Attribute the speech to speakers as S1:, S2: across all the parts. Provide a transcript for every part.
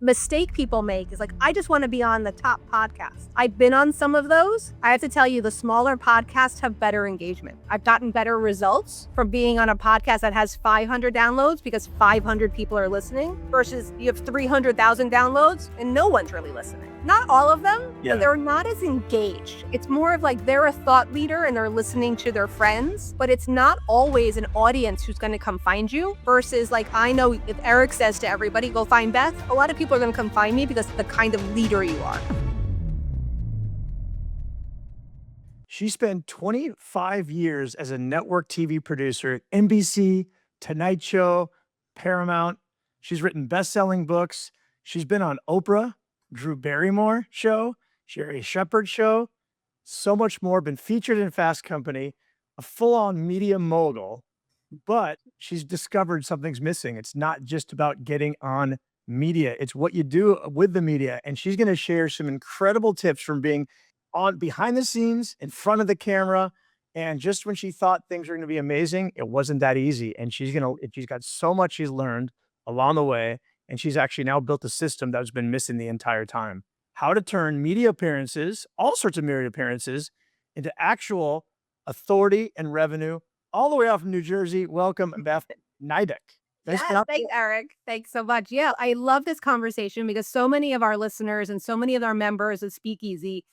S1: mistake people make is like, I just want to be on the top podcast. I've been on some of those. I have to tell you, the smaller podcasts have better engagement. I've gotten better results from being on a podcast that has 500 downloads because 500 people are listening versus you have 300,000 downloads and no one's really listening. Not all of them, but they're not as engaged. It's more of like they're a thought leader and they're listening to their friends, but it's not always an audience who's going to come find you versus like, I know if Eric says to everybody, go find Beth, a lot of people are going to come find me because of the kind of leader you are.
S2: She spent 25 years as a network TV producer at NBC, Tonight Show, Paramount. She's written best-selling books. She's been on Oprah, Drew Barrymore show, Jerry Shepherd show, so much more, been featured in Fast Company, a full-on media mogul, but she's discovered something's missing. It's not just about getting on media. It's what you do with the media. And she's going to share some incredible tips from being on behind the scenes, in front of the camera. And just when she thought things were going to be amazing, it wasn't that easy. And she's got so much she's learned along the way. And she's actually now built a system that's been missing the entire time. How to turn media appearances, all sorts of media appearances, into actual authority and revenue, all the way out from New Jersey. Welcome, Beth Nydick.
S1: Thanks, Eric. Thanks so much. Yeah, I love this conversation because so many of our listeners and so many of our members of Speakeasy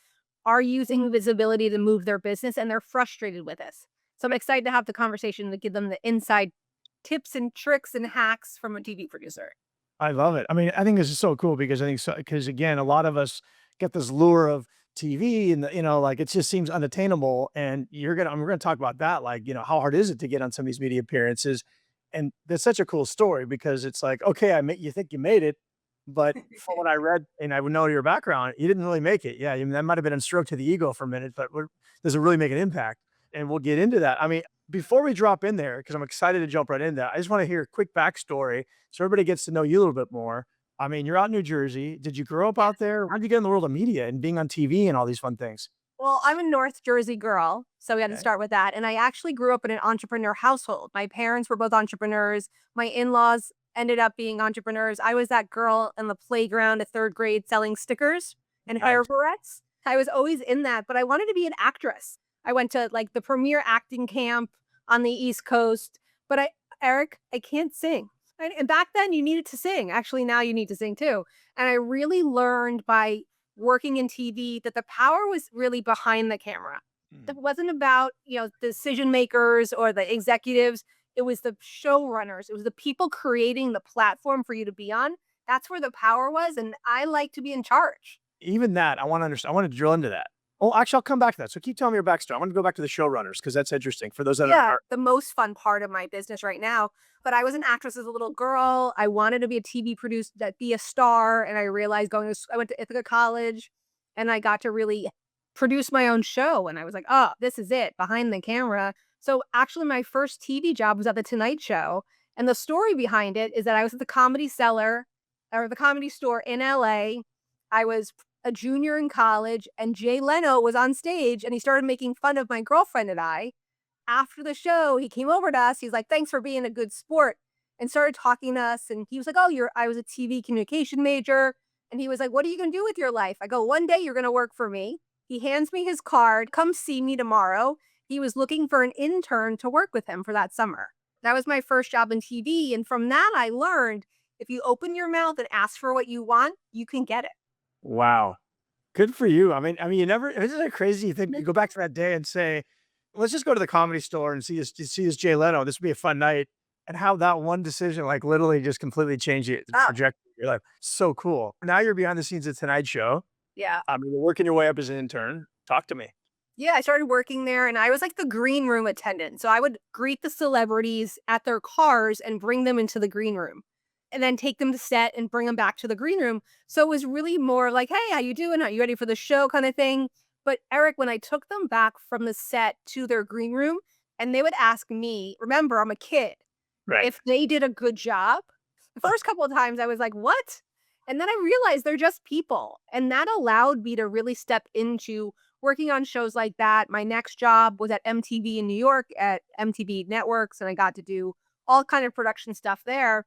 S1: are using visibility to move their business and they're frustrated with this. So I'm excited to have the conversation to give them the inside tips and tricks and hacks from a TV producer.
S2: I love it. I mean, I think this is so cool because because again, a lot of us get this lure of TV and like it just seems unattainable. And we're gonna talk about that. Like, how hard is it to get on some of these media appearances? And that's such a cool story because it's like, okay, you think you made it, but from what I read and I would know your background, you didn't really make it. Yeah, I mean, that might have been a stroke to the ego for a minute, but does it really make an impact? And we'll get into that. I mean, before we drop in there, because I'm excited to jump right into that, I just want to hear a quick backstory so everybody gets to know you a little bit more. I mean, you're out in New Jersey. Did you grow up out there? How'd you get in the world of media and being on TV and all these fun things?
S1: Well, I'm a North Jersey girl, so we had to
S2: Okay.
S1: start with that. And I actually grew up in an entrepreneur household. My parents were both entrepreneurs. My in-laws ended up being entrepreneurs. I was that girl in the playground at third grade selling stickers and hair
S2: Nice.
S1: barrettes. I was always in that, but I wanted to be an actress. I went to like the premier acting camp on the East Coast, but Eric, I can't sing. And back then you needed to sing. Actually, now you need to sing too. And I really learned by working in TV that the power was really behind the camera. It wasn't about, decision makers or the executives. It was the showrunners. It was the people creating the platform for you to be on. That's where the power was. And I like to be in charge.
S2: Even that, I want to understand. I want to drill into that. Oh, actually, I'll come back to that. So keep telling me your backstory. I want to go back to the showrunners because that's interesting for those that are.
S1: The most fun part of my business right now. But I was an actress as a little girl. I wanted to be a TV producer, be a star. And I realized I went to Ithaca College and I got to really produce my own show. And I was like, oh, this is it, behind the camera. So actually my first TV job was at the Tonight Show. And the story behind it is that I was at the Comedy Cellar or the Comedy Store in LA. I was a junior in college and Jay Leno was on stage and he started making fun of my girlfriend and I. After the show, he came over to us. He's like, thanks for being a good sport, and started talking to us. And he was like, oh, I was a TV communication major. And he was like, what are you going to do with your life? I go, one day you're going to work for me. He hands me his card. Come see me tomorrow. He was looking for an intern to work with him for that summer. That was my first job in TV. And from that, I learned if you open your mouth and ask for what you want, you can get it.
S2: Wow. Good for you. I mean, you never, isn't it crazy? You think you go back to that day and say, let's just go to the Comedy Store and see this Jay Leno. This would be a fun night. And how that one decision, like literally just completely changed the trajectory of your life. So cool. Now you're behind the scenes at Tonight Show.
S1: Yeah.
S2: I mean, you're working your way up as an intern. Talk to me.
S1: Yeah, I started working there and I was like the green room attendant. So I would greet the celebrities at their cars and bring them into the green room and then take them to set and bring them back to the green room. So it was really more like, hey, how you doing? Are you ready for the show kind of thing? But Eric, when I took them back from the set to their green room and they would ask me, remember, I'm a kid,
S2: Right.
S1: if they did a good job, the first couple of times I was like, what? And then I realized they're just people. And that allowed me to really step into working on shows like that. My next job was at MTV in New York at MTV Networks, and I got to do all kind of production stuff there.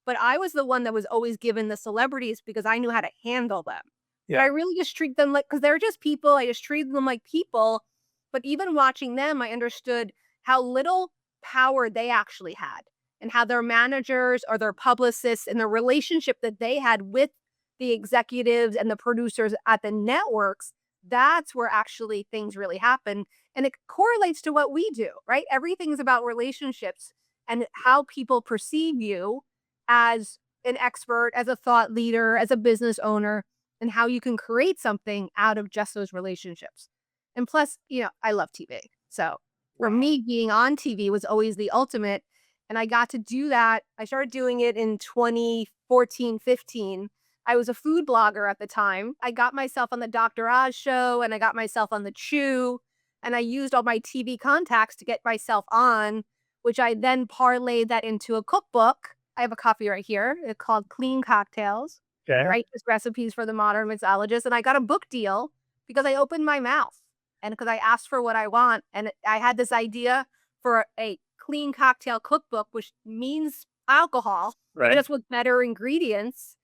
S1: but I was the one that was always given the celebrities because I knew how to handle them. But
S2: Yeah.
S1: I really just treat them like, because they're just people. I just treated them like people. But even watching them, I understood how little power they actually had and how their managers or their publicists and the relationship that they had with the executives and the producers at the networks, that's where actually things really happen. And it correlates to what we do, right? Everything's about relationships and how people perceive you as an expert, as a thought leader, as a business owner, and how you can create something out of just those relationships. And plus, I love TV. So for
S2: Wow.
S1: me, being on TV was always the ultimate. And I got to do that. I started doing it in 2014, 15. I was a food blogger at the time. I got myself on the Dr. Oz show and I got myself on the Chew. And I used all my TV contacts to get myself on, which I then parlayed that into a cookbook. I have a copy right here. It's called Clean Cocktails,
S2: Okay.
S1: Righteous Recipes for the Modern Mixologist. And I got a book deal because I opened my mouth and because I asked for what I want. And I had this idea for a clean cocktail cookbook, which means alcohol, but
S2: Right.
S1: just with better ingredients.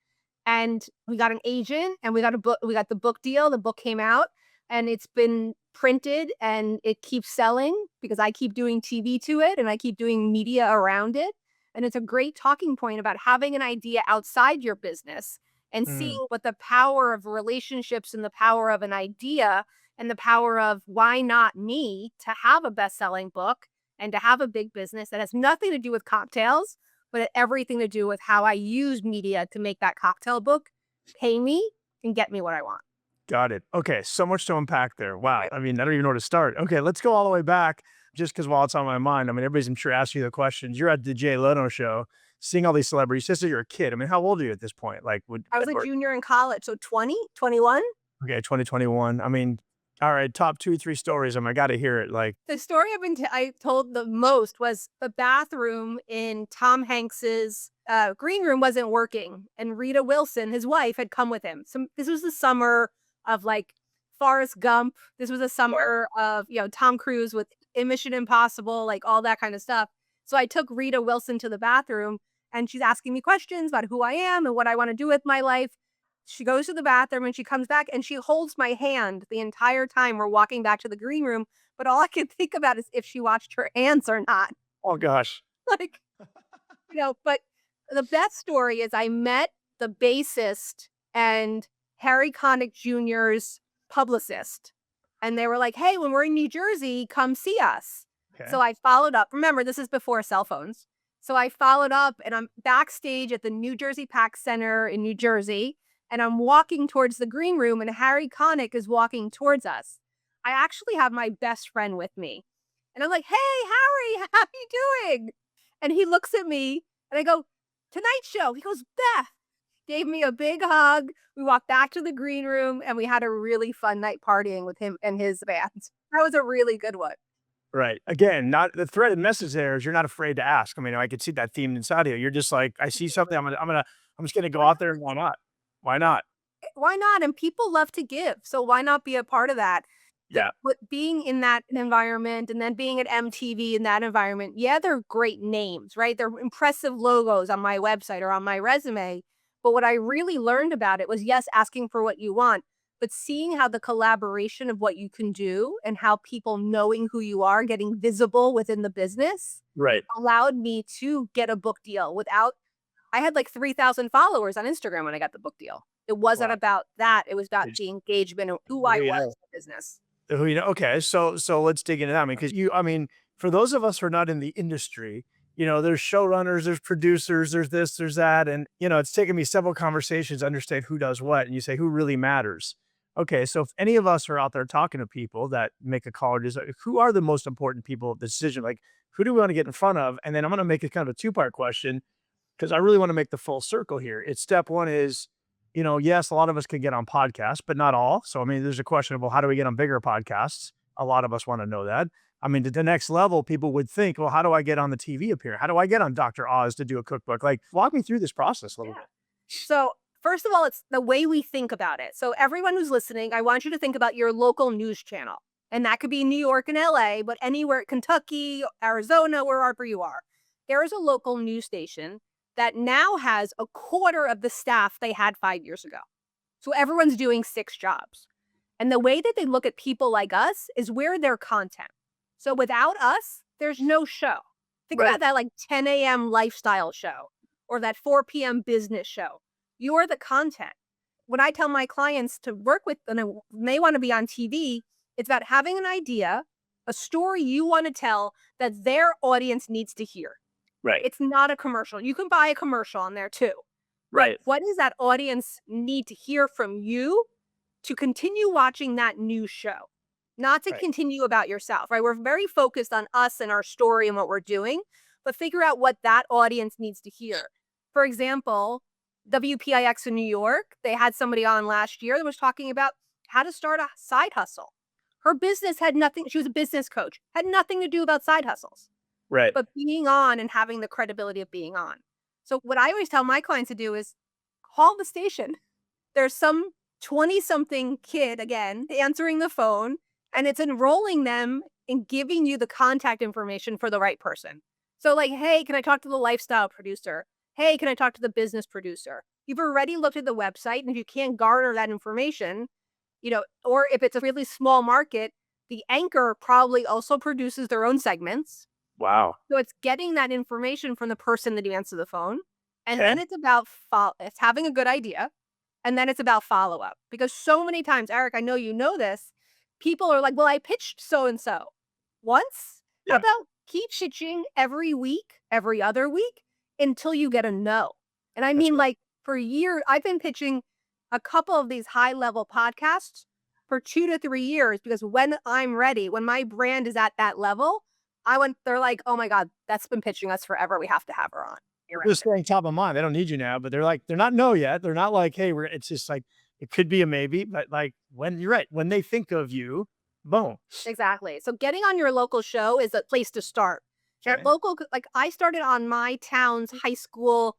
S1: And we got an agent and we got a book, we got the book deal. The book came out and it's been printed and it keeps selling because I keep doing TV to it and I keep doing media around it. And it's a great talking point about having an idea outside your business and
S2: Mm,
S1: seeing what the power of relationships and the power of an idea and the power of why not me to have a best-selling book and to have a big business that has nothing to do with cocktails, but everything to do with how I use media to make that cocktail book pay me and get me what I want.
S2: got it. Okay, so much to unpack there. Wow. I mean, I don't even know where to start. Okay, let's go all the way back just because while it's on my mind, I mean, everybody's, I'm sure, asking you the questions. You're at the Jay Leno show, seeing all these celebrities just as you're a kid. I mean, how old are you at this point? Like,
S1: I was a junior in college, so 20, 21.
S2: okay, 2021. I mean, all right, top 2, 3 stories. I got to hear it. Like,
S1: The story I told the most was the bathroom in Tom Hanks's green room wasn't working, and Rita Wilson, his wife, had come with him. So this was the summer of like Forrest Gump. This was a summer of Tom Cruise with Mission Impossible, like all that kind of stuff. So I took Rita Wilson to the bathroom, and she's asking me questions about who I am and what I want to do with my life. She goes to the bathroom and she comes back and she holds my hand the entire time we're walking back to the green room. But all I can think about is if she washed her hands or not.
S2: oh gosh.
S1: Like, but the best story is I met the bassist and Harry Connick Jr.'s publicist. And they were like, hey, when we're in New Jersey, come see us.
S2: Okay.
S1: So I followed up. Remember, this is before cell phones. So I followed up and I'm backstage at the New Jersey Pack Center in New Jersey. And I'm walking towards the green room and Harry Connick is walking towards us. I actually have my best friend with me. And I'm like, hey, Harry, how you doing? And he looks at me and I go, Tonight Show. He goes, Beth. Gave me a big hug. We walked back to the green room and we had a really fun night partying with him and his band. That was a really good one.
S2: Right. Again, not the threaded message there is you're not afraid to ask. I mean, I could see that theme inside of you. You're just like, I see something. I'm just gonna go out there and why not? Why not?
S1: Why not? And people love to give. So why not be a part of that?
S2: Yeah.
S1: But being in that environment and then being at MTV in that environment, yeah, they're great names, right? They're impressive logos on my website or on my resume. But what I really learned about it was, yes, asking for what you want, but seeing how the collaboration of what you can do and how people knowing who you are, getting visible within the business
S2: Right.
S1: allowed me to get a book deal without, I had like 3,000 followers on Instagram when I got the book deal. It wasn't
S2: Wow.
S1: about that. It was about
S2: It's
S1: the engagement and who I
S2: who you
S1: was in
S2: know.
S1: the business.
S2: Who you know. Okay. So let's dig into that. I mean, for those of us who are not in the industry, there's showrunners, there's producers, there's this, there's that. And, it's taken me several conversations to understand who does what. And you say, who really matters? Okay. So if any of us are out there talking to people that make a call, who are the most important people of the decision? Like, who do we want to get in front of? And then I'm going to make it kind of a two-part question because I really want to make the full circle here. It's step one is, yes, a lot of us can get on podcasts, but not all. So, I mean, there's a question of, well, how do we get on bigger podcasts? A lot of us want to know that. I mean, to the next level, people would think, well, how do I get on the TV appearance? How do I get on Dr. Oz to do a cookbook? Like, walk me through this process a little bit.
S1: So, first of all, it's the way we think about it. So, everyone who's listening, I want you to think about your local news channel. And that could be New York and LA, but anywhere, Kentucky, Arizona, wherever you are. There is a local news station that now has a quarter of the staff they had 5 years ago. So everyone's doing 6 jobs. And the way that they look at people like us is we're their content. So without us, there's no show. Think
S2: Right.
S1: about that like 10 a.m. lifestyle show or that 4 p.m. business show. You're the content. When I tell my clients to work with and they want to be on TV, it's about having an idea, a story you want to tell that their audience needs to hear.
S2: Right.
S1: It's not a commercial. You can buy a commercial on there too.
S2: Right.
S1: What does that audience need to hear from you to continue watching that new show? Not to
S2: Right.
S1: continue about yourself, right? We're very focused on us and our story and what we're doing, but figure out what that audience needs to hear. For example, WPIX in New York, they had somebody on last year that was talking about how to start a side hustle. Her business had nothing, she was a business coach, had nothing to do about side hustles,
S2: Right.
S1: but being on and having the credibility of being on. So what I always tell my clients to do is call the station. There's some 20-something kid, again, answering the phone, and it's enrolling them in giving you the contact information for the right person. So like, hey, can I talk to the lifestyle producer? Hey, can I talk to the business producer? You've already looked at the website, and if you can't garner that information, or if it's a really small market, the anchor probably also produces their own segments.
S2: Wow.
S1: So it's getting that information from the person that you answer the phone. And
S2: Okay.
S1: then it's about it's having a good idea. And then it's about follow-up. Because so many times, Eric, I know you know this, people are like, well, I pitched so-and-so once. How
S2: Yeah.
S1: about keep pitching every week, every other week until you get a no? And I
S2: That's
S1: mean,
S2: right.
S1: like for years, I've been pitching a couple of these high-level podcasts for 2 to 3 years because when I'm ready, when my brand is at that level, they're like, oh my God, that's been pitching us forever. We have to have her on. You're right.
S2: They're staying top of mind. They don't need you now, but they're not no yet. They're not like, hey, it's just like, it could be a maybe, but like when you're right, when they think of you, boom.
S1: Exactly. So getting on your local show is a place to start. Your
S2: Okay.
S1: local, like I started on my town's high school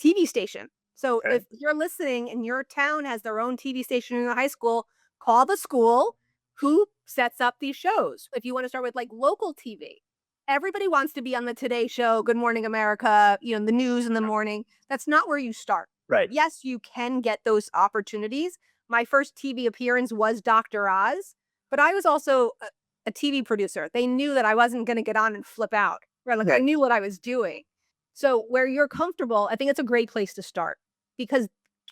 S1: TV station. So
S2: Okay.
S1: if you're listening and your town has their own TV station in the high school, call the school who sets up these shows. If you want to start with like local TV, everybody wants to be on the Today Show, Good Morning America, the news in the morning. That's not where you start.
S2: Right.
S1: Yes, you can get those opportunities. My first TV appearance was Dr. Oz, but I was also a TV producer. They knew that I wasn't going to get on and flip out. Right? Like I
S2: Okay.
S1: knew what I was doing. So where you're comfortable, I think it's a great place to start because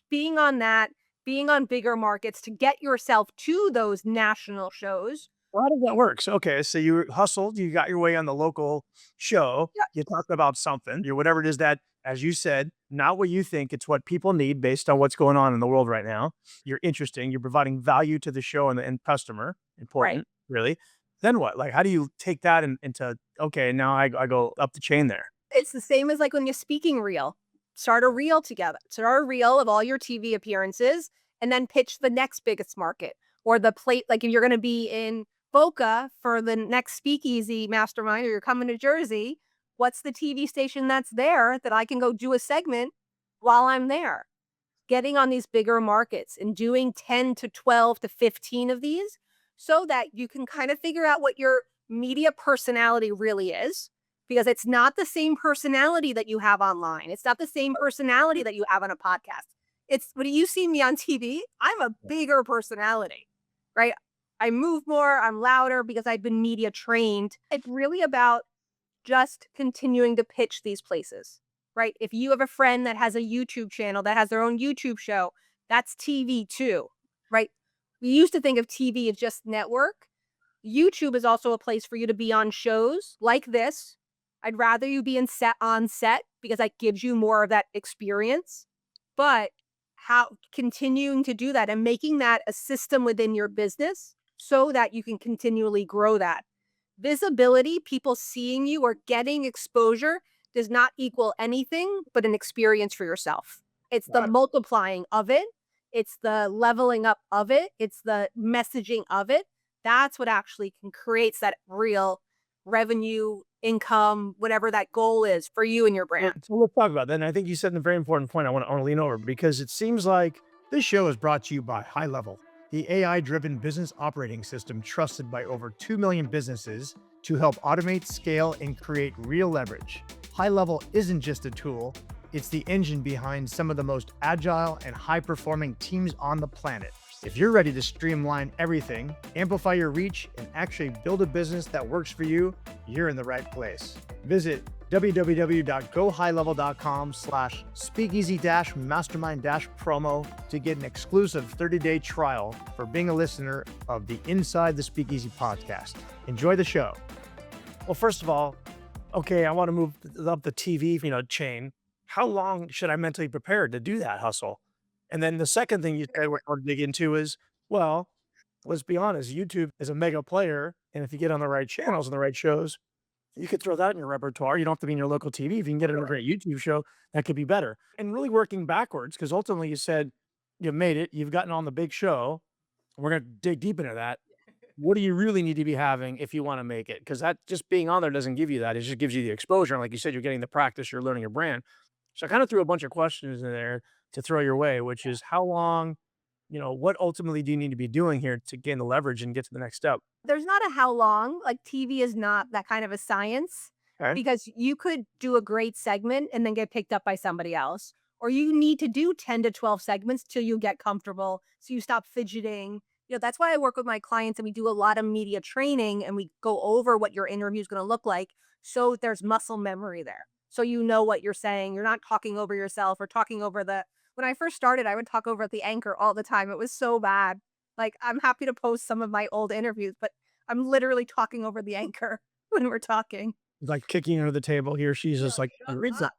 S1: being on bigger markets to get yourself to those national shows.
S2: Well, how does that work? So, okay, so you hustled, you got your way on the local show,
S1: Yeah.
S2: you talked about something, whatever it is that, as you said, not what you think, it's what people need based on what's going on in the world right now. You're interesting, you're providing value to the show and the end customer,
S1: Right.
S2: important, really. Then what? Like, how do you take that into, okay, now I go up the chain there?
S1: It's the same as like when you're speaking reel. Start a reel together. Start a reel of all your TV appearances and then pitch the next biggest market or the plate. Like if you're going to be in Boca for the next speakeasy mastermind or you're coming to Jersey, what's the TV station that's there that I can go do a segment while I'm there? Getting on these bigger markets and doing 10 to 12 to 15 of these so that you can kind of figure out what your media personality really is because it's not the same personality that you have online. It's not the same personality that you have on a podcast. It's when you see me on TV, I'm a bigger personality, right? I move more, I'm louder because I've been media trained. It's really about just continuing to pitch these places, right? If you have a friend that has a YouTube channel that has their own YouTube show, that's TV too, right? We used to think of TV as just network. YouTube is also a place for you to be on shows like this. I'd rather you be on set because that gives you more of that experience. But how continuing to do that and making that a system within your business so that you can continually grow that. Visibility, people seeing you or getting exposure does not equal anything but an experience for yourself. It's the
S2: Got it.
S1: multiplying of it. It's the leveling up of it. It's the messaging of it. That's what actually creates that real revenue, income, whatever that goal is for you and your brand.
S2: So let's talk about that. And I think you said a very important point I want to lean over because it seems like this show is brought to you by High Level, the AI-driven business operating system trusted by over 2 million businesses to help automate, scale, and create real leverage. High Level isn't just a tool, It's the engine behind some of the most agile and high-performing teams on the planet. If you're ready to streamline everything, amplify your reach, and actually build a business that works for you, you're in the right place. Visit www.gohighlevel.com/speakeasy-mastermind-promo to get an exclusive 30-day trial for being a listener of the Inside the Speakeasy podcast. Enjoy the show. Well, first of all, okay, I want to move up the TV, chain. How long should I mentally prepare to do that hustle? And then the second thing you said we're going to dig into is, well, let's be honest, YouTube is a mega player. And if you get on the right channels and the right shows, you could throw that in your repertoire. You don't have to be in your local TV. If you can get on a great YouTube show, that could be better. And really working backwards, because ultimately you said you've made it, you've gotten on the big show. We're going to dig deep into that. What do you really need to be having if you want to make it? Because that just being on there doesn't give you that. It just gives you the exposure. And like you said, you're getting the practice, you're learning your brand. So I kind of threw a bunch of questions in there to throw your way, which is how long, what ultimately do you need to be doing here to gain the leverage and get to the next step?
S1: There's not a how long, like TV is not that kind of a science
S2: Okay.
S1: because you could do a great segment and then get picked up by somebody else. Or you need to do 10 to 12 segments till you get comfortable. So you stop fidgeting. That's why I work with my clients and we do a lot of media training and we go over what your interview is going to look like. So there's muscle memory there. So you know what you're saying. You're not talking over yourself or talking over when I first started, I would talk over the anchor all the time. It was so bad. Like, I'm happy to post some of my old interviews, but I'm literally talking over the anchor when we're talking.
S2: Like kicking under the table here. She's just like,
S1: Shut up.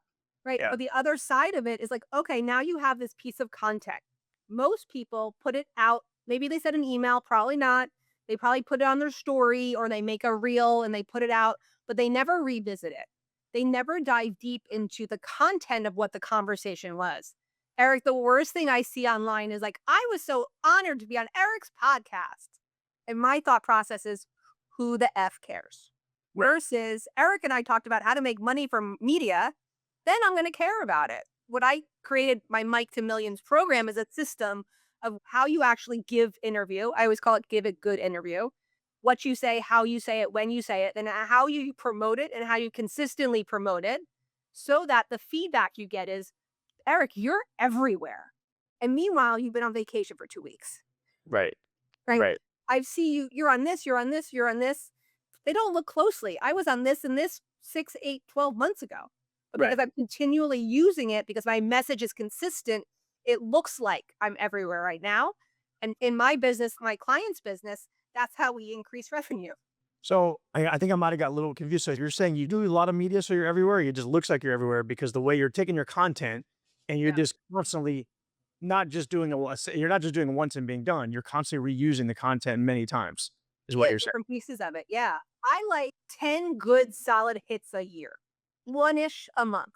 S1: Right.
S2: yeah.
S1: But the other side of it is like, okay, now you have this piece of content. Most people put it out. Maybe they send an email, probably not. They probably put it on their story or they make a reel and they put it out, but they never revisit it. They never dive deep into the content of what the conversation was. Eric, the worst thing I see online is like, I was so honored to be on Eric's podcast. And my thought process is, who the F cares? Versus Eric and I talked about how to make money from media, then I'm going to care about it. What I created my Mike to Millions program is a system of how you actually give interview. I always call it give a good interview. What you say, how you say it, when you say it, and how you promote it and how you consistently promote it so that the feedback you get is, Eric, you're everywhere. And meanwhile, you've been on vacation for 2 weeks.
S2: Right.
S1: Right.
S2: Right.
S1: I see you, you're on this, you're on this, you're on this. They don't look closely. I was on this and this 6, 8, 12 months ago. But
S2: Right.
S1: because I'm continually using it, because my message is consistent, it looks like I'm everywhere right now. And in my business, my client's business, that's how we increase revenue.
S2: So I think I might have got a little confused. So you're saying you do a lot of media, so you're everywhere. It just looks like you're everywhere because the way you're taking your content and you're
S1: Yeah.
S2: just constantly not just doing you're not just doing it once and being done. You're constantly reusing the content many times, is what
S1: Yeah,
S2: you're saying.
S1: different pieces of it. Yeah. I like 10 good solid hits a year, one-ish a month.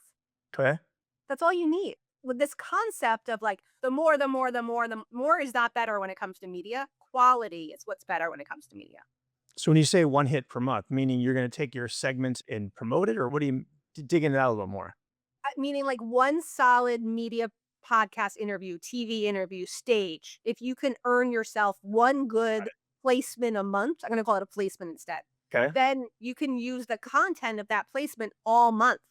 S2: Okay.
S1: That's all you need. With this concept of like the more is not better when it comes to media. Quality is what's better when it comes to media.
S2: So when you say one hit per month, meaning you're going to take your segments and promote it, or what do you dig into that a little more?
S1: Meaning like one solid media podcast interview, TV interview, stage. If you can earn yourself one good placement a month, I'm going to call it a placement instead.
S2: Okay.
S1: Then you can use the content of that placement all month.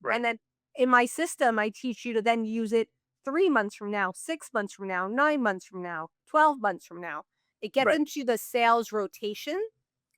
S2: Right.
S1: And then in my system, I teach you to then use it 3 months from now, 6 months from now, 9 months from now, 12 months from now. It gets
S2: Right.
S1: into the sales rotation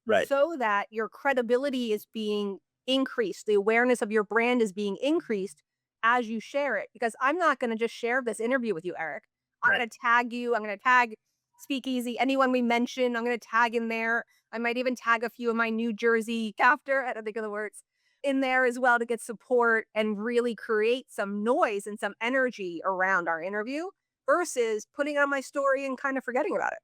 S2: Right.
S1: so that your credibility is being increased. The awareness of your brand is being increased as you share it. Because I'm not going to just share this interview with you, Eric. I'm
S2: Right.
S1: going to tag you. I'm going to tag Speakeasy. Anyone we mention, I'm going to tag in there. I might even tag a few of my New Jersey after, I don't think of the words, in there as well to get support and really create some noise and some energy around our interview versus putting it on my story and kind of forgetting about it.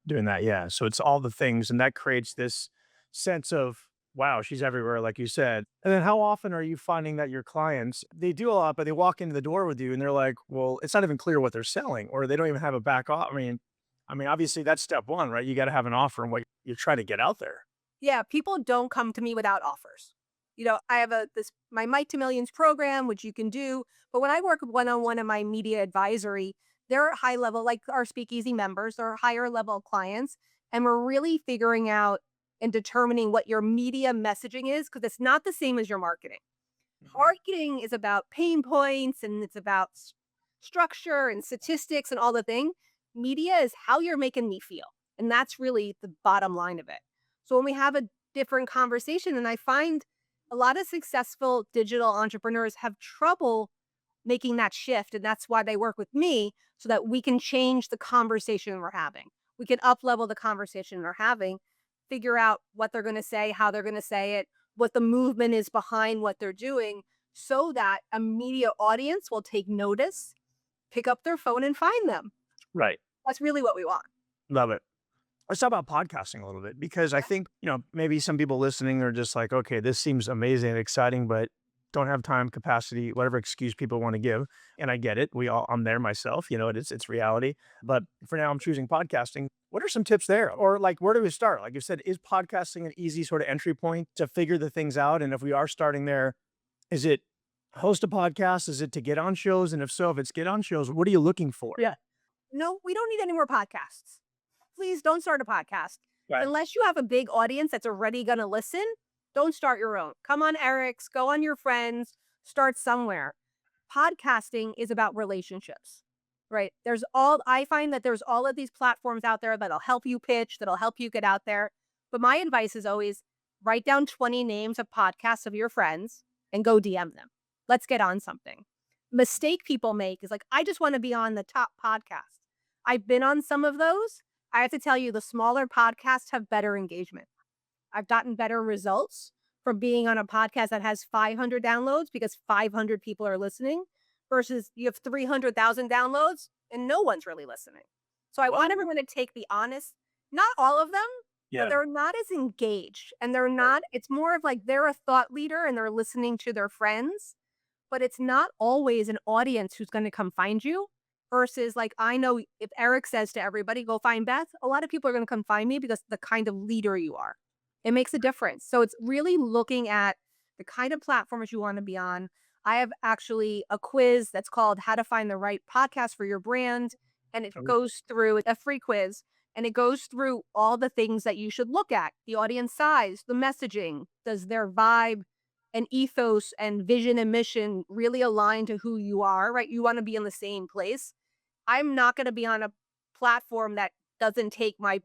S2: Doing that, yeah. So it's all the things, and that creates this sense of, wow, she's everywhere, like you said. And then how often are you finding that your clients, they do a lot, but they walk into the door with you and they're like, well, it's not even clear what they're selling, or they don't even have a back off. I mean, obviously that's step one, right? You got to have an offer and what you're trying to get out there.
S1: Yeah, people don't come to me without offers. I have my Mike to Millions program, which you can do. But when I work one-on-one in my media advisory, they're high level, like our Speakeasy members, they're higher level clients. And we're really figuring out and determining what your media messaging is because it's not the same as your marketing. Marketing is about pain points and it's about structure and statistics and all the thing. Media is how you're making me feel. And that's really the bottom line of it. So when we have a different conversation, and I find a lot of successful digital entrepreneurs have trouble making that shift. And that's why they work with me so that we can change the conversation we're having. We can up level the conversation we're having, figure out what they're going to say, how they're going to say it, what the movement is behind what they're doing, so that a media audience will take notice, pick up their phone and find them.
S2: Right.
S1: That's really what we want.
S2: Love it. Let's talk about podcasting a little bit because I think, maybe some people listening are just like, okay, this seems amazing and exciting, but don't have time, capacity, whatever excuse people want to give. And I get it. I'm there myself, it's reality. But for now, I'm choosing podcasting. What are some tips there? Or like, where do we start? Like you said, is podcasting an easy sort of entry point to figure the things out? And if we are starting there, is it host a podcast? Is it to get on shows? And if so, if it's get on shows, what are you looking for?
S1: Yeah. No, we don't need any more podcasts. Please don't start a podcast.
S2: Right.
S1: Unless you have a big audience that's already going to listen, don't start your own. Come on, Eric's, go on your friends, start somewhere. Podcasting is about relationships, right? I find that there's all of these platforms out there that'll help you pitch, that'll help you get out there. But my advice is always write down 20 names of podcasts of your friends and go DM them. Let's get on something. Mistake people make is like, I just want to be on the top podcast. I've been on some of those. I have to tell you, the smaller podcasts have better engagement. I've gotten better results from being on a podcast that has 500 downloads because 500 people are listening versus you have 300,000 downloads and no one's really listening. So I want everyone to take the honest, not all of them, but they're not as engaged and it's more of like they're a thought leader and they're listening to their friends, but it's not always an audience who's going to come find you. Versus, like, I know if Eric says to everybody, go find Beth, a lot of people are going to come find me because the kind of leader you are. It makes a difference. So it's really looking at the kind of platforms you want to be on. I have actually a quiz that's called How to Find the Right Podcast for Your Brand. And it goes through a free quiz and it goes through all the things that you should look at: the audience size, the messaging, does their vibe and ethos and vision and mission really align to who you are, right? You want to be in the same place. I'm not going to be on a platform that doesn't take my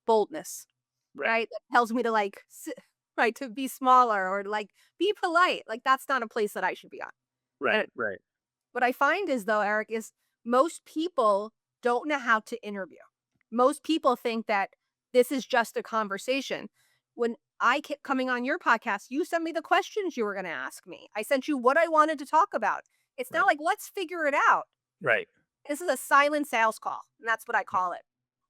S1: boldness, right? That tells me to right, to be smaller or like be polite. Like that's not a place that I should be on.
S2: Right.
S1: And
S2: Right.
S1: what I find is though, Eric, is most people don't know how to interview. Most people think that this is just a conversation. When I kept coming on your podcast, you sent me the questions you were going to ask me. I sent you what I wanted to talk about. It's not like, let's figure it out.
S2: Right.
S1: This is a silent sales call, and that's what I call it,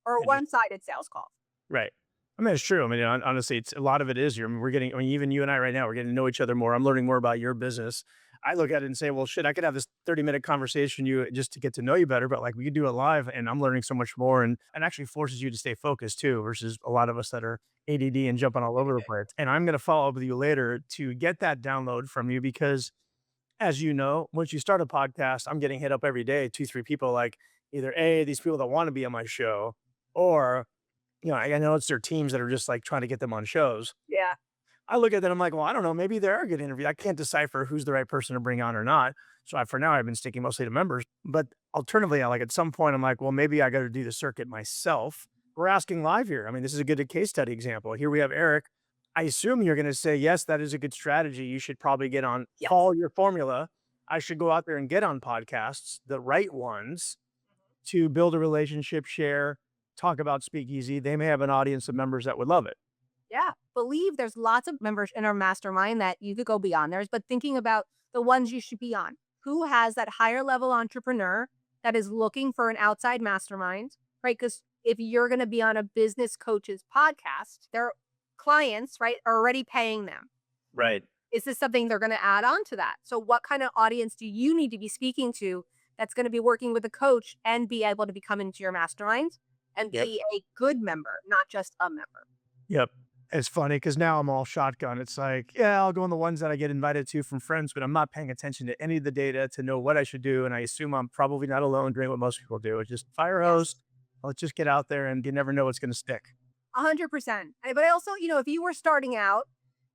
S1: or a one-sided sales call.
S2: Right. I mean, it's true. I mean, honestly, it's a lot of it is even you and I right now, we're getting to know each other more. I'm learning more about your business. I look at it and say, well, shit, I could have this 30-minute conversation you just to get to know you better, but like we could do it live and I'm learning so much more and actually forces you to stay focused too, versus a lot of us that are ADD and jumping all over the place. And I'm going to follow up with you later to get that download from you because as you know, once you start a podcast, I'm getting hit up every day, 2, 3 people like either these people that want to be on my show or I know it's their teams that are just like trying to get them on shows.
S1: Yeah.
S2: I look at that, I'm like, well, I don't know, maybe they are a good interview. I can't decipher who's the right person to bring on or not. So for now, I've been sticking mostly to members. But alternatively, at some point, I'm like, well, maybe I got to do the circuit myself. We're asking live here. I mean, this is a good case study example. Here we have Eric. I assume you're going to say, yes, that is a good strategy. You should probably get on, follow your formula. I should go out there and get on podcasts, the right ones, to build a relationship, share, talk about Speakeasy. They may have an audience of members that would love it.
S1: Yeah. Believe there's lots of members in our mastermind that you could go beyond theirs, but thinking about the ones you should be on. Who has that higher level entrepreneur that is looking for an outside mastermind, right? Because if you're going to be on a business coach's podcast, their clients, right, are already paying them.
S2: Right.
S1: Is this something they're going to add on to that? So what kind of audience do you need to be speaking to that's going to be working with a coach and be able to become into your mastermind and be a good member, not just a member?
S2: Yep. It's funny because now I'm all shotgun. It's like, yeah, I'll go on the ones that I get invited to from friends, but I'm not paying attention to any of the data to know what I should do. And I assume I'm probably not alone doing what most people do. It's just fire hose. Let's just get out there and you never know what's going to stick.
S1: 100%. But also, if you were starting out,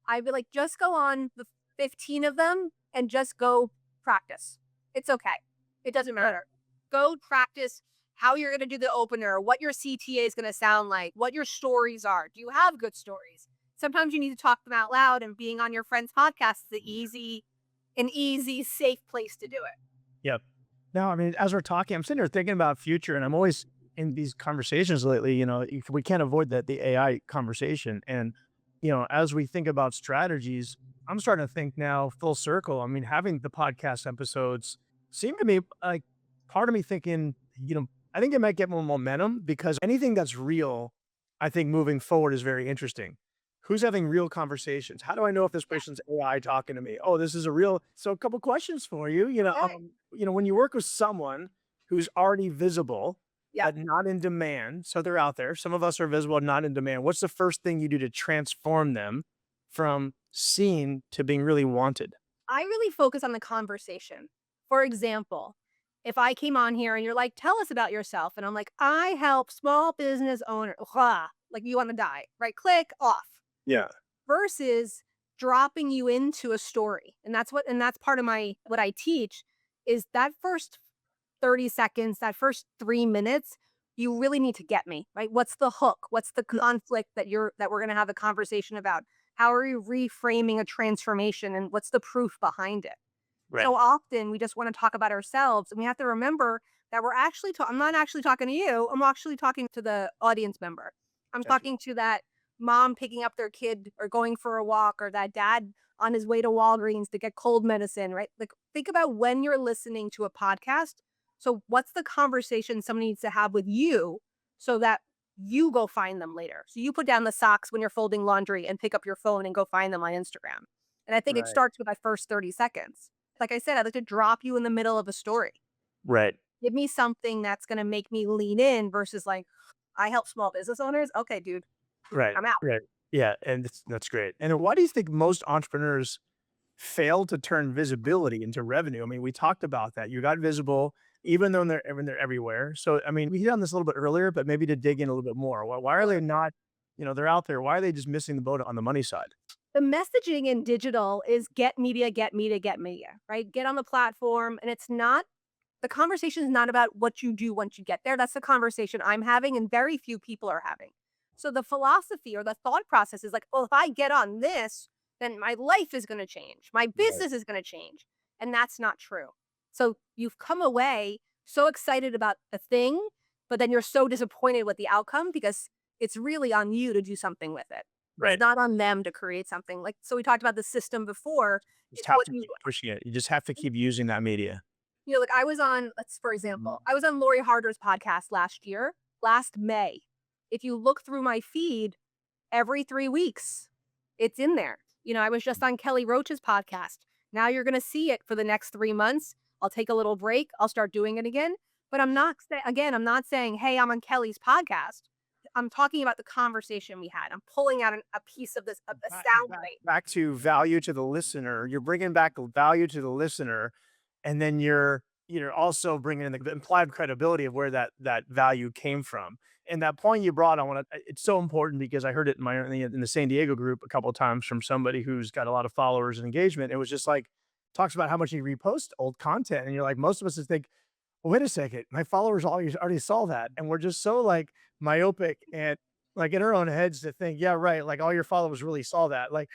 S1: I'd be like, just go on 15 of them and just go practice. It's okay. It doesn't matter. Go practice how you're going to do the opener, what your CTA is going to sound like, what your stories are. Do you have good stories? Sometimes you need to talk them out loud, and being on your friend's podcast is an easy, safe place to do it.
S2: Yep. Now, I mean, as we're talking, I'm sitting here thinking about future, and I'm always in these conversations lately. We can't avoid the AI conversation, and as we think about strategies, I'm starting to think now full circle. I mean, having the podcast episodes seem to me like part of me thinking, I think it might get more momentum because anything that's real, I think moving forward is very interesting. Who's having real conversations? How do I know if this person's AI talking to me? Oh, this is a real. So, a couple questions for you.
S1: Okay.
S2: When you work with someone who's already visible,
S1: Yeah.
S2: but not in demand, so they're out there. Some of us are visible, not in demand. What's the first thing you do to transform them from seen to being really wanted?
S1: I really focus on the conversation. For example, if I came on here and you're like, tell us about yourself. And I'm like, I help small business owners. Like you want to die, right? Click off
S2: Yeah.
S1: versus dropping you into a story. And that's part of what I teach is that first 30 seconds, that first 3 minutes, you really need to get me, right? What's the hook? What's the conflict that we're going to have a conversation about? How are you reframing a transformation and what's the proof behind it?
S2: Right.
S1: So often we just want to talk about ourselves and we have to remember that I'm not actually talking to you. I'm actually talking to the audience member. I'm
S2: Gotcha.
S1: talking to that mom picking up their kid or going for a walk or that dad on his way to Walgreens to get cold medicine, right? Like think about when you're listening to a podcast. So what's the conversation somebody needs to have with you so that you go find them later? So you put down the socks when you're folding laundry and pick up your phone and go find them on Instagram. And I think it
S2: Right.
S1: starts with that first 30 seconds. Like I said, I'd like to drop you in the middle of a story.
S2: Right.
S1: Give me something that's going to make me lean in versus like, I help small business owners. Okay, dude,
S2: Right.
S1: I'm out.
S2: Right. Yeah. And that's great. And why do you think most entrepreneurs fail to turn visibility into revenue? I mean, we talked about that. You got visible, even though they're everywhere. So, I mean, we hit on this a little bit earlier, but maybe to dig in a little bit more. Why are they not, they're out there. Why are they just missing the boat on the money side?
S1: The messaging in digital is get media, get media, get media, right? Get on the platform. And the conversation is not about what you do once you get there. That's the conversation I'm having, and very few people are having. So the philosophy or the thought process is like, well, if I get on this, then my life is going to change. My
S2: Right.
S1: business is going to change. And that's not true. So you've come away so excited about the thing, but then you're so disappointed with the outcome because it's really on you to do something with it. It's
S2: Right.
S1: not on them to create something. Like, so we talked about the system before.
S2: Just
S1: It's
S2: have
S1: what
S2: to
S1: you
S2: keep pushing it. You just have to keep using that media.
S1: like I was on, for example, I was on Lori Harder's podcast last May. If you look through my feed every 3 weeks, it's in there. I was just on Kelly Roach's podcast. Now you're going to see it for the next 3 months. I'll take a little break. I'll start doing it again. But I'm not saying, hey, I'm on Kelly's podcast. I'm talking about the conversation we had. I'm pulling out a piece of a sound bite.
S2: Back to value to the listener. You're bringing back value to the listener, and then you're also bringing in the implied credibility of where that value came from. And that point you brought, it's so important because I heard it in the San Diego group a couple of times from somebody who's got a lot of followers and engagement. It was just like talks about how much you repost old content, and you're like, most of us just think, well, wait a second, my followers already saw that, and we're just so like myopic and like in our own heads to think, yeah, right, like all your followers really saw that, like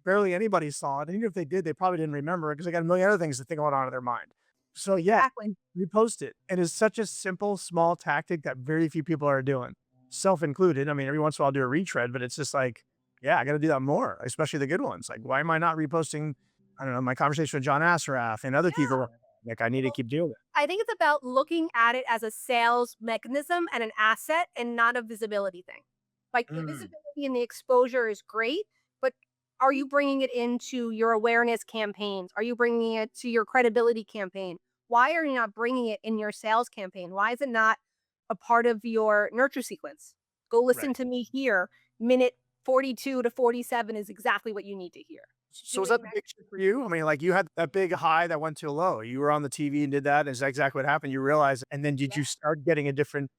S2: barely anybody saw it, and even if they did, they probably didn't remember it because they got a million other things to think about on in their mind. So yeah,
S1: Exactly.
S2: repost it, and it's such a simple, small tactic that very few people are doing, self included. I mean, every once in a while I'll do a retread, but it's just like, yeah, I got to do that more, especially the good ones. Like, why am I not reposting? I don't know, my conversation with John Assaraf and other
S1: Yeah.
S2: people. Like, I need to keep doing it.
S1: I think it's about looking at it as a sales mechanism and an asset and not a visibility thing. Like the
S2: Mm,
S1: visibility and the exposure is great, but are you bringing it into your awareness campaigns? Are you bringing it to your credibility campaign? Why are you not bringing it in your sales campaign? Why is it not a part of your nurture sequence? Go listen
S2: right.
S1: to me here. Minute 42 to 47 is exactly what you need to hear.
S2: So was
S1: Doing
S2: that the
S1: that.
S2: big shift for you? I mean, like you had that big high that went to a low. You were on the TV and did that. Is that exactly what happened? You realized, and then did you start getting a different?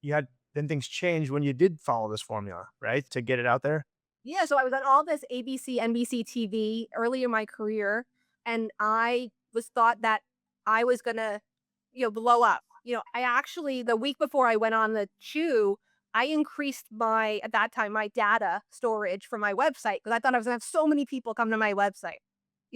S2: Then things changed when you did follow this formula, right? To get it out there.
S1: Yeah, so I was on all this ABC, NBC TV early in my career. And I was thought that I was gonna, blow up. I actually, the week before I went on the chew, I increased at that time, my data storage for my website because I thought I was gonna have so many people come to my website.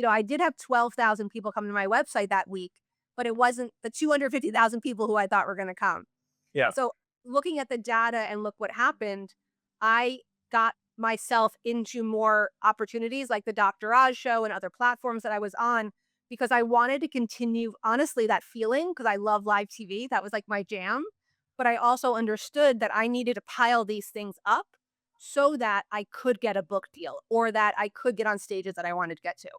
S1: I did have 12,000 people come to my website that week, but it wasn't the 250,000 people who I thought were gonna come.
S2: Yeah.
S1: So looking at the data and look what happened, I got myself into more opportunities like the Dr. Oz show and other platforms that I was on because I wanted to continue, honestly, that feeling because I love live TV. That was like my jam. But I also understood that I needed to pile these things up so that I could get a book deal or that I could get on stages that I wanted to get to.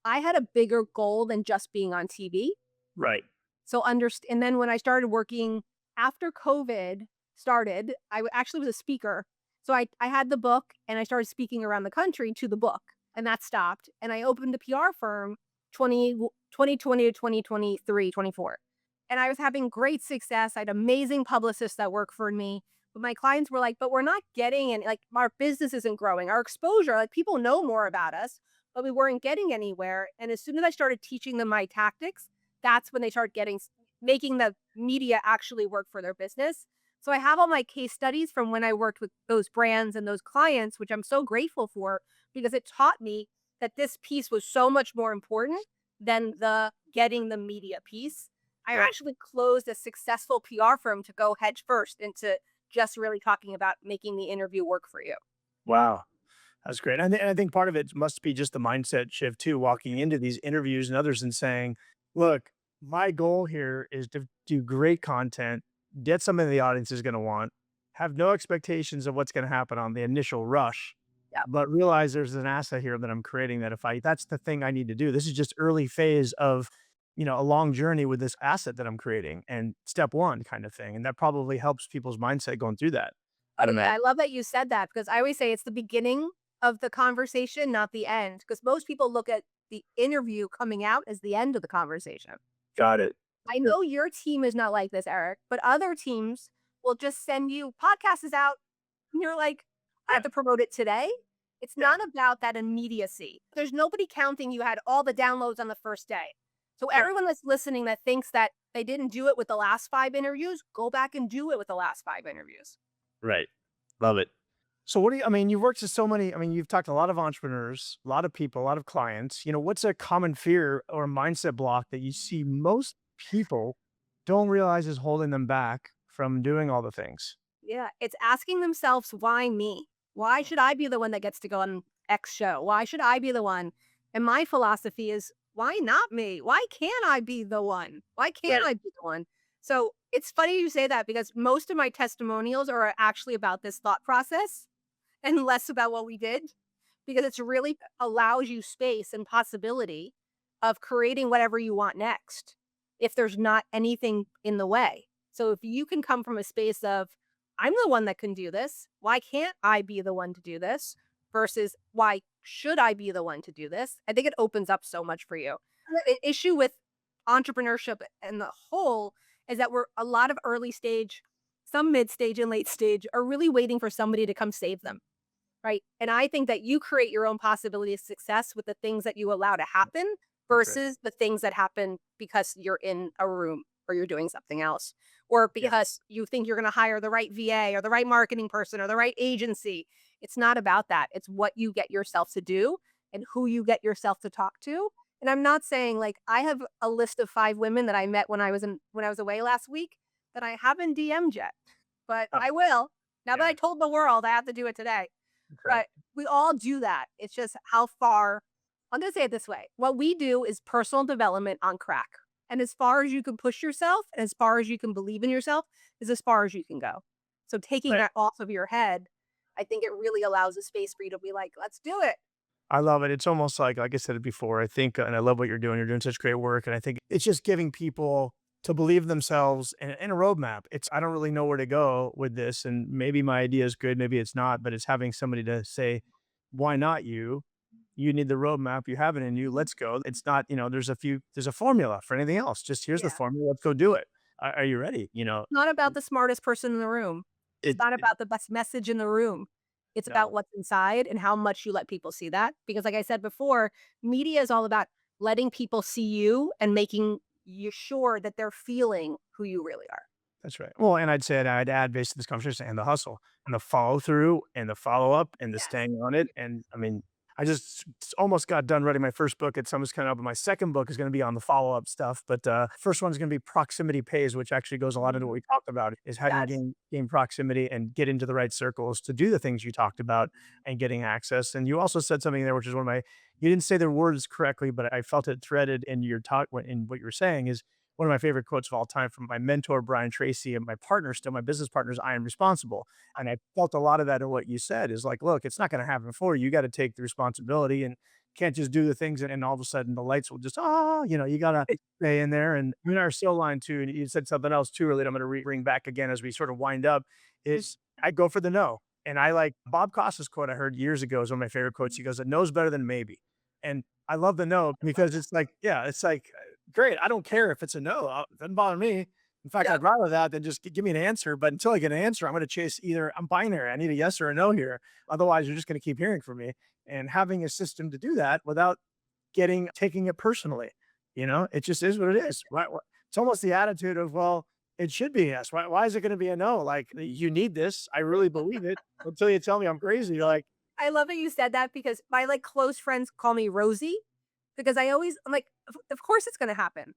S1: I had a bigger goal than just being on TV.
S2: Right.
S1: So and then when I started working after COVID started, actually was a speaker. So I had the book and I started speaking around the country to the book and that stopped. And I opened a PR firm 2020 to 2023, 24. And I was having great success. I had amazing publicists that worked for me. But my clients were like, but we're not getting any, like our business isn't growing. Our exposure, like people know more about us, but we weren't getting anywhere. And as soon as I started teaching them my tactics, that's when they start making the media actually work for their business. So I have all my case studies from when I worked with those brands and those clients, which I'm so grateful for because it taught me that this piece was so much more important than the getting the media piece. I
S2: Right.
S1: actually closed a successful PR firm to go head first into just really talking about making the interview work for you.
S2: Wow. That's great. And I think part of it must be just the mindset shift too, walking into these interviews and others and saying, look, my goal here is to do great content, get something the audience is going to want, have no expectations of what's going to happen on the initial rush,
S1: Yeah.
S2: but realize there's an asset here that I'm creating that that's the thing I need to do. This is just early phase of, a long journey with this asset that I'm creating and step one kind of thing. And that probably helps people's mindset going through that. I don't know.
S1: I love that you said that because I always say it's the beginning of the conversation, not the end. Because most people look at the interview coming out as the end of the conversation.
S2: Got it.
S1: I know your team is not like this, Eric, but other teams will just send you podcast is out. And you're like, I have to promote it today. It's
S2: Yeah.
S1: not about that immediacy. There's nobody counting you had all the downloads on the first day. So
S2: Right.
S1: everyone that's listening that thinks that they didn't do it with the last 5 interviews, go back and do it with the last 5 interviews.
S2: Right. Love it. So what do you, I mean, you've worked with so many, I mean, you've talked to a lot of entrepreneurs, a lot of people, a lot of clients. What's a common fear or mindset block that you see most people don't realize is holding them back from doing all the things?
S1: Yeah, it's asking themselves, "Why me? Why should I be the one that gets to go on X show? Why should I be the one?" And my philosophy is, "Why not me? Why can't I be the one? Why can't
S2: Right.
S1: I be the one?" So, it's funny you say that because most of my testimonials are actually about this thought process and less about what we did, because it's really allows you space and possibility of creating whatever you want next if there's not anything in the way. So if you can come from a space of, I'm the one that can do this, why can't I be the one to do this? Versus why should I be the one to do this? I think it opens up so much for you. The issue with entrepreneurship and the whole is that we're a lot of early stage, some mid stage and late stage are really waiting for somebody to come save them. Right, and I think that you create your own possibility of success with the things that you allow to happen
S2: Great.
S1: versus the things that happen because you're in a room or you're doing something else, or
S2: Yeah.
S1: because you think you're gonna hire the right VA or the right marketing person or the right agency. It's not about that. It's what you get yourself to do and who you get yourself to talk to. And I'm not saying like I have a list of 5 women that I met when I was away last week that I haven't DM'd yet, but
S2: Oh,
S1: I will. Now that I
S2: yeah.
S1: told the world I have to do it today.
S2: Great.
S1: But we all do that. It's just how far I'm gonna say it this way. What we do is personal development on crack. And as far as you can push yourself and as far as you can believe in yourself is as far as you can go. So taking
S2: Right.
S1: that off of your head, I think it really allows a space for you to be like, let's do it.
S2: I love it. It's almost like I said it before, I think, and I love what you're doing. You're doing such great work. And I think it's just giving people to believe themselves in a roadmap. I don't really know where to go with this. And maybe my idea is good, maybe it's not, but it's having somebody to say, why not you? You need the roadmap. You have it in you. Let's go. It's not, there's a formula for anything else. Just here's the
S1: Yeah.
S2: formula. Let's go do it. Are you ready?
S1: Not about the smartest person in the room. It's
S2: It,
S1: not
S2: it
S1: about the best message in the room. It's about
S2: no.
S1: what's inside and how much you let people see that. Because like I said before, media is all about letting people see you and making you sure that they're feeling who you really are.
S2: That's right. Well, and I'd say I'd add based on this conversation and the hustle and the follow through and the follow up and the
S1: Yes.
S2: staying on it. And I mean, I just almost got done writing my first book. It's almost kind of, my second book is going to be on the follow up stuff. But first one's going to be proximity pays, which actually goes a lot into what we talked about, is how do you
S1: Yes.
S2: gain proximity and get into the right circles to do the things you talked about and getting access. And you also said something there, which is one of my, you didn't say the words correctly, but I felt it threaded in your talk, in what you were saying is, one of my favorite quotes of all time from my mentor, Brian Tracy, and my partner, still my business partners, I am responsible. And I felt a lot of that in what you said is like, look, it's not going to happen for you. You got to take the responsibility and can't just do the things and all of a sudden the lights will just, you got to stay in there. And in our still line too, and you said something else too, really, I'm going to bring back again as we sort of wind up, is I go for the no. And I like Bob Costas quote I heard years ago is one of my favorite quotes. He goes, a no's better than maybe. And I love the no because it's like, yeah, it's like, great. I don't care if it's a no. It doesn't bother me. In fact,
S1: Yeah.
S2: I'd rather that than just give me an answer. But until I get an answer, I'm going to chase either I'm binary. I need a yes or a no here. Otherwise, you're just going to keep hearing from me. And having a system to do that without taking it personally, it just is what it is. It's almost the attitude of, well, it should be a yes. Why is it going to be a no? Like, you need this. I really believe it. Until you tell me I'm crazy, you're like,
S1: I love that you said that because my like close friends call me Rosie because I'm like, of course it's going to happen.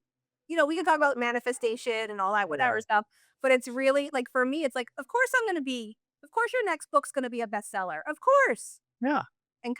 S1: We can talk about manifestation and all that, whatever stuff, but it's really like, for me, it's like, of course of course your next book's going to be a bestseller. Of course.
S2: yeah.
S1: And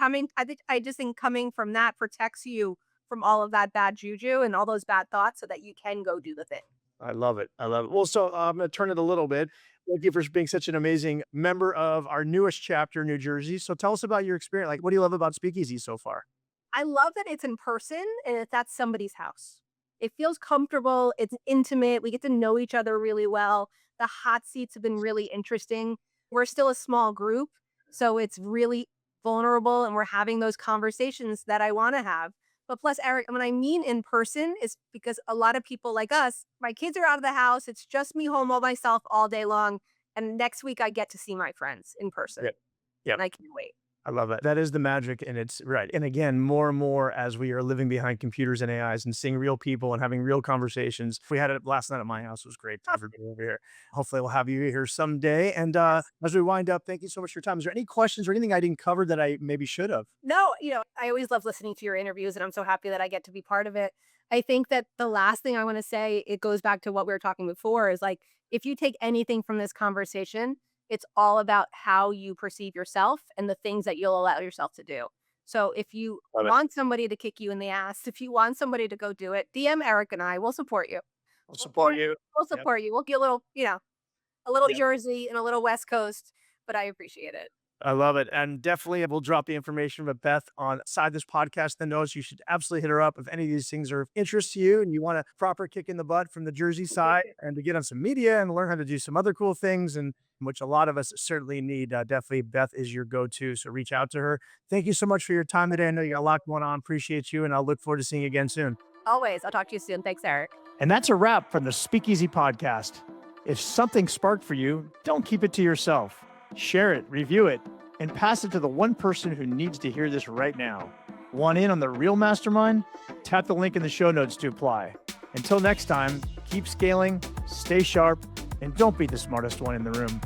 S1: I just think coming from that protects you from all of that bad juju and all those bad thoughts so that you can go do the thing.
S2: I love it. I love it. Well, so I'm going to turn it a little bit. Thank you for being such an amazing member of our newest chapter, New Jersey. So tell us about your experience. Like, what do you love about Speakeasy so far?
S1: I love that it's in person and it's at somebody's house. It feels comfortable. It's intimate. We get to know each other really well. The hot seats have been really interesting. We're still a small group, so it's really vulnerable and we're having those conversations that I want to have. But plus, Eric, when I mean in person is because a lot of people like us, my kids are out of the house. It's just me home all myself all day long. And next week I get to see my friends in person.
S2: Yep. Yep.
S1: And I can't wait.
S2: I love it. That is the magic. And it's right. And again, more and more as we are living behind computers and AIs and seeing real people and having real conversations. We had it last night at my house. It was great to have everybody over here. Hopefully we'll have you here someday. And as we wind up, thank you so much for your time. Is there any questions or anything I didn't cover that I maybe should have?
S1: No, I always love listening to your interviews and I'm so happy that I get to be part of it. I think that the last thing I want to say, it goes back to what we were talking before, is like, if you take anything from this conversation, it's all about how you perceive yourself and the things that you'll allow yourself to do. So if you
S2: Love it.
S1: want somebody to kick you in the ass, if you want somebody to go do it, DM Eric and I will support you.
S2: I'll support you.
S1: We'll
S2: Yep.
S1: support you. We'll get a little, a little
S2: Yep.
S1: Jersey and a little West Coast, but I appreciate it.
S2: I love it. And definitely we'll drop the information with Beth on side this podcast. The notes, you should absolutely hit her up if any of these things are of interest to you and you want a proper kick in the butt from the Jersey side and to get on some media and learn how to do some other cool things, and which a lot of us certainly need. Definitely Beth is your go-to. So reach out to her. Thank you so much for your time today. I know you got a lot going on. Appreciate you. And I'll look forward to seeing you again soon.
S1: Always. I'll talk to you soon. Thanks, Eric.
S2: And that's a wrap from the Speakeasy podcast. If something sparked for you, don't keep it to yourself. Share it, review it, and pass it to the one person who needs to hear this right now. Want in on the real mastermind? Tap the link in the show notes to apply. Until next time, keep scaling, stay sharp, and don't be the smartest one in the room.